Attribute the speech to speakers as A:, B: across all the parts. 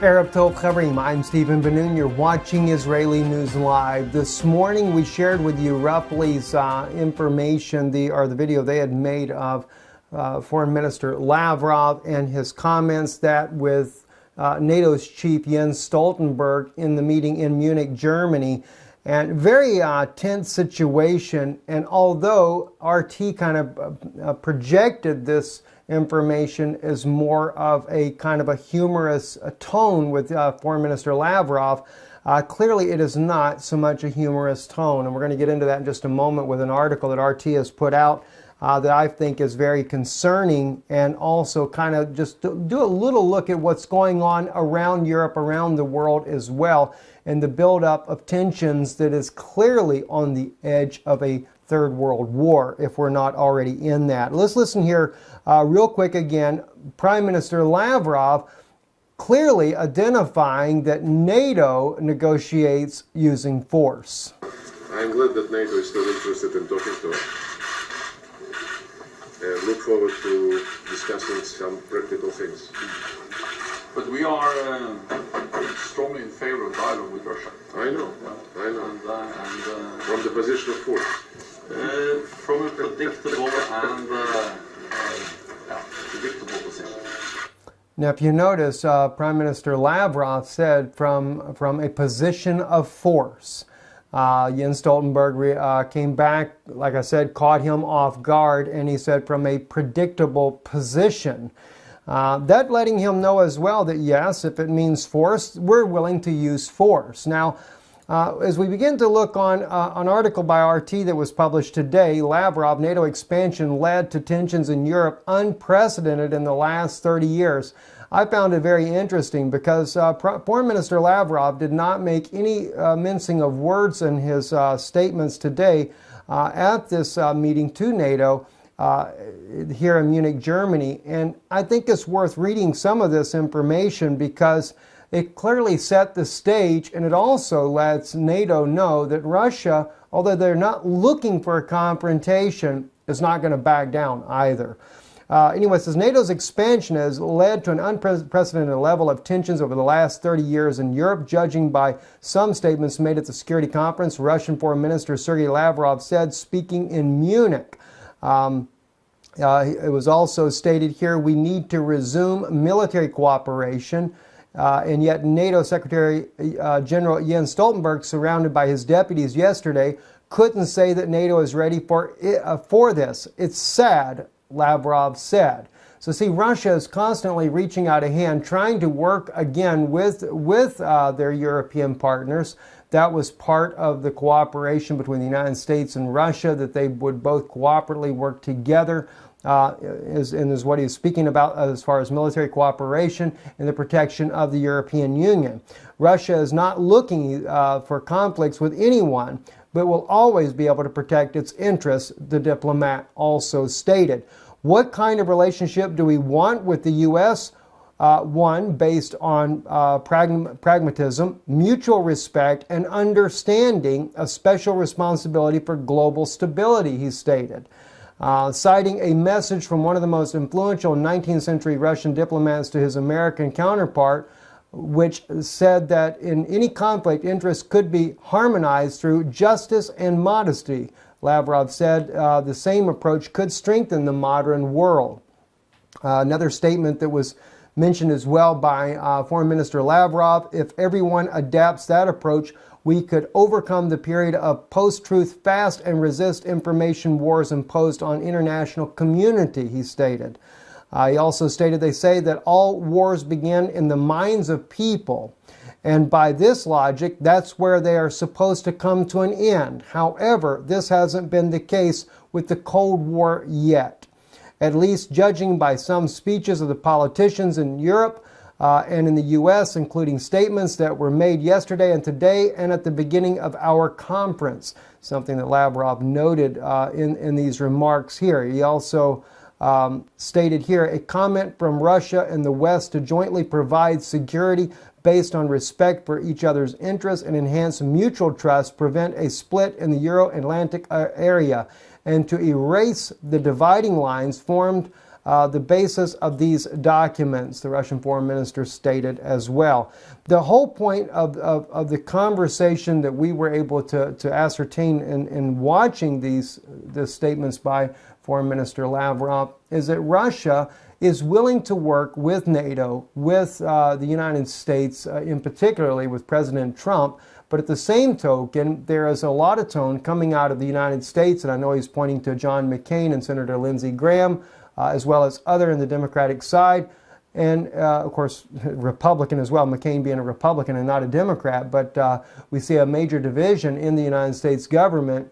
A: Arab Tov Chavrim, I'm Stephen Benoon. You're watching Israeli News Live. This morning we shared with you Ruppely's information, the video they had made of Foreign Minister Lavrov and his comments that with NATO's chief Jens Stoltenberg in the meeting in Munich, Germany. And very tense situation. And although RT kind of projected this information as more of a kind of a humorous tone with Foreign Minister Lavrov, clearly it is not so much a humorous tone. And we're going to get into that in just a moment with an article that RT has put out that I think is very concerning, and also kind of just do a little look at what's going on around Europe, around the world as well, and the buildup of tensions that is clearly on the edge of a third world war, if we're not already in that. Let's listen here real quick again. Prime Minister Lavrov clearly identifying that NATO negotiates using force.
B: I'm glad that NATO is still interested in talking to us. And look forward to discussing some practical things.
C: But we are strongly in favor of dialogue with Russia.
B: I know,
C: yeah.
B: I know.
C: And
B: from the position of force.
C: From a predictable and predictable position.
A: Now, if you notice, Prime Minister Lavrov said from a position of force. Jens Stoltenberg came back, like I said, caught him off guard, and he said from a predictable position. That letting him know as well that yes, if it means force, we're willing to use force. Now, as we begin to look on an article by RT that was published today, Lavrov, NATO expansion led to tensions in Europe unprecedented in the last 30 years. I found it very interesting because Foreign Minister Lavrov did not make any mincing of words in his statements today at this meeting to NATO here in Munich, Germany. And I think it's worth reading some of this information because it clearly set the stage, and it also lets NATO know that Russia, although they're not looking for a confrontation, is not going to back down either. Anyway, it says NATO's expansion has led to an unprecedented level of tensions over the last 30 years in Europe, judging by some statements made at the security conference. Russian Foreign Minister Sergei Lavrov said, speaking in Munich. It was also stated here, we need to resume military cooperation. And yet NATO Secretary General Jens Stoltenberg, surrounded by his deputies yesterday, couldn't say that NATO is ready for this. It's sad, Lavrov said. So see, Russia is constantly reaching out a hand, trying to work again with their European partners. That was part of the cooperation between the United States and Russia, that they would both cooperatively work together. Is what he's speaking about as far as military cooperation and the protection of the European Union. Russia is not looking for conflicts with anyone, but will always be able to protect its interests, the diplomat also stated. What kind of relationship do we want with the U.S.? One based on pragmatism, mutual respect, and understanding of special responsibility for global stability, he stated. Citing a message from one of the most influential 19th century Russian diplomats to his American counterpart, which said that in any conflict, interests could be harmonized through justice and modesty. Lavrov said the same approach could strengthen the modern world. Another statement that was mentioned as well by Foreign Minister Lavrov, if everyone adapts that approach, we could overcome the period of post-truth fast and resist information wars imposed on international community, he stated. He also stated, they say that all wars begin in the minds of people. And by this logic, that's where they are supposed to come to an end. However, this hasn't been the case with the Cold War yet. At least judging by some speeches of the politicians in Europe and in the U.S., including statements that were made yesterday and today and at the beginning of our conference, something that Lavrov noted in these remarks here. He also stated here, a comment from Russia and the West to jointly provide security based on respect for each other's interests and enhance mutual trust, prevent a split in the Euro-Atlantic area, and to erase the dividing lines formed the basis of these documents, the Russian foreign minister stated as well. The whole point of the conversation that we were able to ascertain in watching these statements by Foreign Minister Lavrov is that Russia is willing to work with NATO, with the United States, in particularly with President Trump. But at the same token, there is a lot of tone coming out of the United States, and I know he's pointing to John McCain and Senator Lindsey Graham, as well as other in the Democratic side, and of course, Republican as well, McCain being a Republican and not a Democrat. But we see a major division in the United States government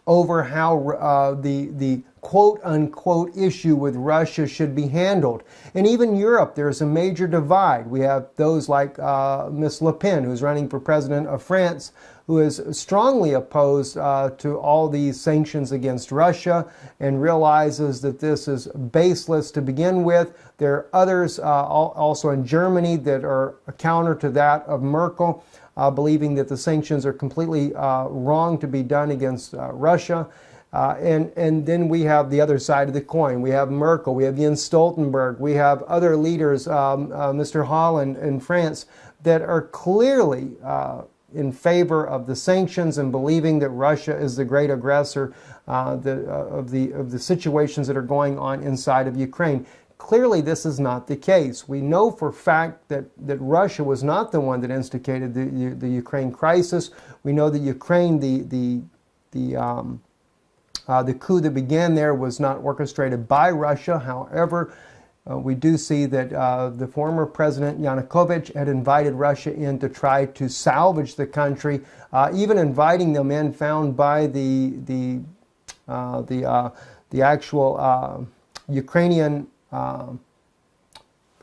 A: over how the quote-unquote issue with Russia should be handled. And even Europe, there's a major divide. We have those like Ms. Le Pen, who's running for president of France, who is strongly opposed to all these sanctions against Russia and realizes that this is baseless to begin with. There are others also in Germany that are counter to that of Merkel, believing that the sanctions are completely wrong to be done against Russia. And then we have the other side of the coin. We have Merkel, we have Jens Stoltenberg, we have other leaders, Mr. Holland in France, that are clearly in favor of the sanctions and believing that Russia is the great aggressor of the situations that are going on inside of Ukraine. Clearly, this is not the case. We know for a fact that Russia was not the one that instigated the Ukraine crisis. We know that Ukraine, the coup that began there was not orchestrated by Russia. However, we do see that the former President Yanukovych had invited Russia in to try to salvage the country, even inviting them in, found by the actual Ukrainian.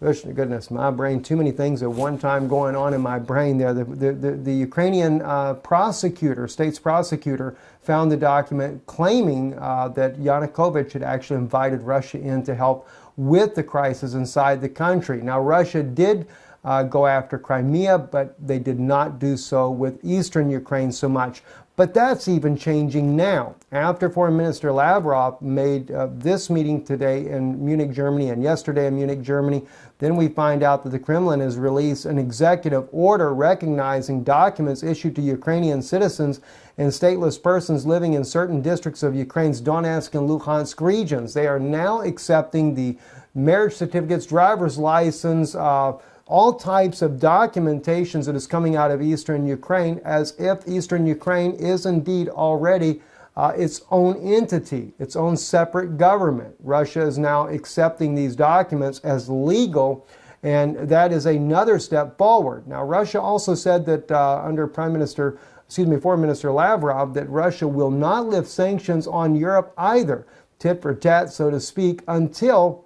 A: Goodness, my brain, too many things at one time going on in my brain there. The Ukrainian prosecutor, state's prosecutor, found the document claiming that Yanukovych had actually invited Russia in to help with the crisis inside the country. Now, Russia did go after Crimea, but they did not do so with eastern Ukraine so much. But that's even changing now. After Foreign Minister Lavrov made this meeting today in Munich, Germany, and yesterday in Munich, Germany, then we find out that the Kremlin has released an executive order recognizing documents issued to Ukrainian citizens and stateless persons living in certain districts of Ukraine's Donetsk and Luhansk regions. They are now accepting the marriage certificates, driver's license, all types of documentations that is coming out of eastern Ukraine, as if eastern Ukraine is indeed already its own entity, its own separate government. Russia is now accepting these documents as legal, and that is another step forward. Now, Russia also said that under Foreign Minister Lavrov, that Russia will not lift sanctions on Europe either, tit for tat, so to speak, until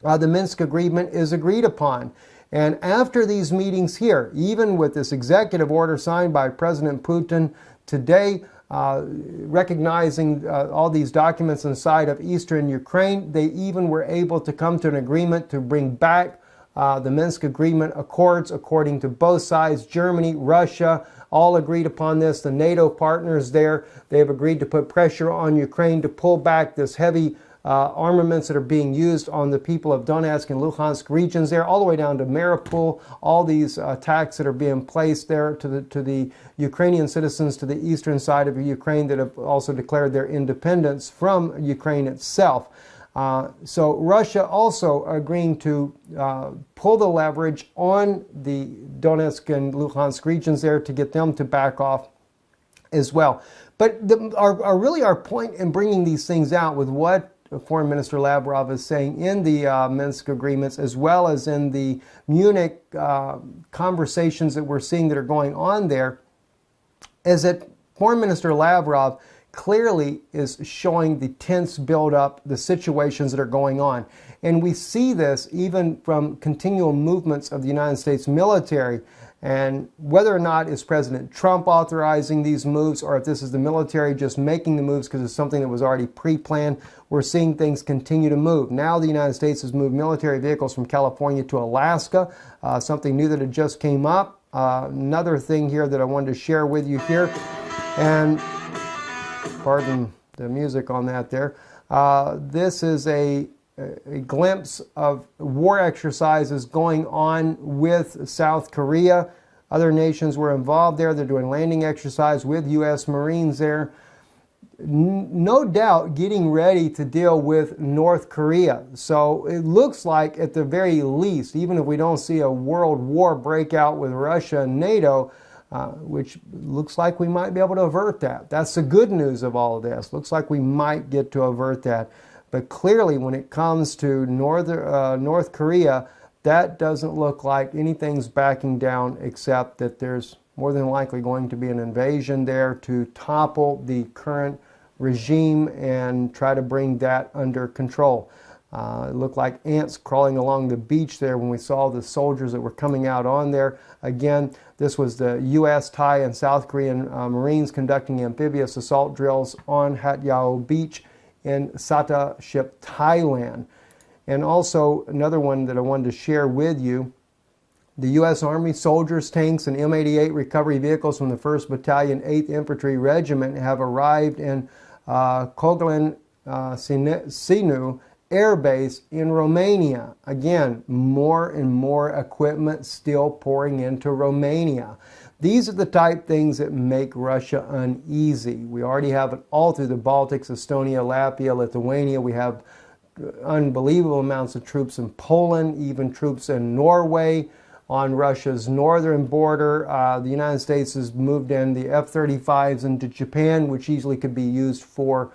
A: the Minsk agreement is agreed upon. And after these meetings here, even with this executive order signed by President Putin today, recognizing all these documents inside of eastern Ukraine, they even were able to come to an agreement to bring back the Minsk Agreement Accords, according to both sides. Germany, Russia, all agreed upon this. The NATO partners there, they have agreed to put pressure on Ukraine to pull back this heavy armaments that are being used on the people of Donetsk and Luhansk regions there, all the way down to Mariupol, all these attacks that are being placed there to the Ukrainian citizens to the eastern side of Ukraine that have also declared their independence from Ukraine itself. So Russia also agreeing to pull the leverage on the Donetsk and Luhansk regions there to get them to back off as well. But our point in bringing these things out with what Foreign Minister Lavrov is saying in the Minsk agreements, as well as in the Munich conversations that we're seeing that are going on there, is that Foreign Minister Lavrov clearly is showing the tense buildup, the situations that are going on. And we see this even from continual movements of the United States military. And whether or not it's President Trump authorizing these moves, or if this is the military just making the moves because it's something that was already pre-planned, we're seeing things continue to move. Now the United States has moved military vehicles from California to Alaska, something new that had just came up. Another thing here that I wanted to share with you here, and pardon the music on that there. This is a a glimpse of war exercises going on with South Korea. Other nations were involved there. They're doing landing exercise with U.S. Marines there. No doubt getting ready to deal with North Korea. So it looks like at the very least, even if we don't see a world war break out with Russia and NATO, which looks like we might be able to avert that. That's the good news of all of this. Looks like we might get to avert that. But clearly when it comes to North Korea, that doesn't look like anything's backing down, except that there's more than likely going to be an invasion there to topple the current regime and try to bring that under control. It looked like ants crawling along the beach there when we saw the soldiers that were coming out on there. Again, this was the U.S., Thai, and South Korean Marines conducting amphibious assault drills on Hat Yao Beach in Sattahip, Thailand. And also another one that I wanted to share with you, the U.S. Army soldiers, tanks, and M88 recovery vehicles from the 1st Battalion, 8th Infantry Regiment have arrived in Coghlan Sinu Air Base in Romania. Again, more and more equipment still pouring into Romania. These are the type things that make Russia uneasy. We already have it all through the Baltics, Estonia, Latvia, Lithuania. We have unbelievable amounts of troops in Poland, even troops in Norway. On Russia's northern border, the United States has moved in the F-35s into Japan, which easily could be used for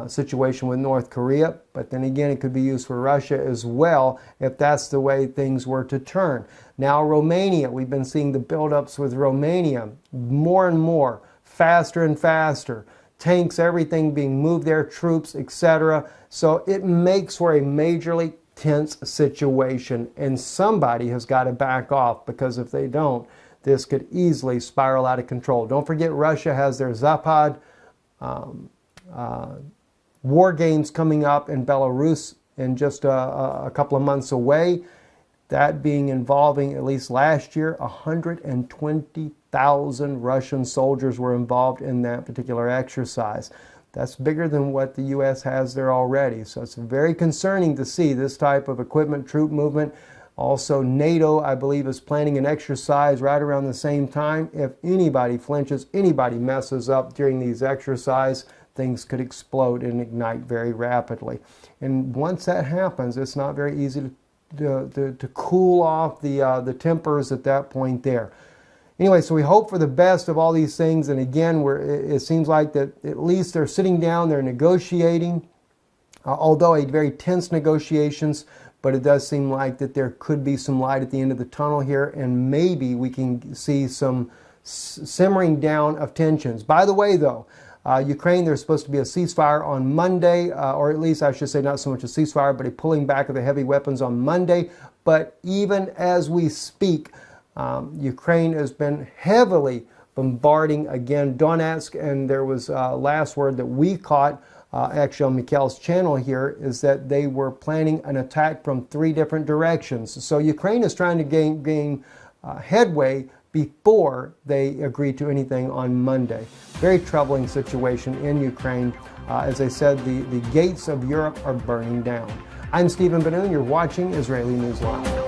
A: situation with North Korea, but then again it could be used for Russia as well if that's the way things were to turn. Now Romania, we've been seeing the buildups with Romania more and more, faster and faster. Tanks, everything being moved there, troops, etc. So it makes for a majorly tense situation, and somebody has got to back off, because if they don't, this could easily spiral out of control. Don't forget, Russia has their Zapad war games coming up in Belarus in just a couple of months away. That being involving, at least last year, 120,000 Russian soldiers were involved in that particular exercise. That's bigger than what the U.S. has there already. So it's very concerning to see this type of equipment, troop movement. Also, NATO, I believe, is planning an exercise right around the same time. If anybody flinches, anybody messes up during these exercises, things could explode and ignite very rapidly. And once that happens, it's not very easy to cool off the tempers at that point there. Anyway, so we hope for the best of all these things. And again, it seems like that at least they're sitting down, they're negotiating, although a very tense negotiations, but it does seem like that there could be some light at the end of the tunnel here, and maybe we can see some simmering down of tensions. By the way, though, Ukraine, there's supposed to be a ceasefire on Monday, or at least I should say not so much a ceasefire, but a pulling back of the heavy weapons on Monday. But even as we speak, Ukraine has been heavily bombarding again Donetsk, and there was last word that we caught actually on Mikhail's channel here is that they were planning an attack from 3 different directions. So Ukraine is trying to gain headway before they agree to anything on Monday. Very troubling situation in Ukraine. As I said, the gates of Europe are burning down. I'm Stephen Benoon. You're watching Israeli News Live.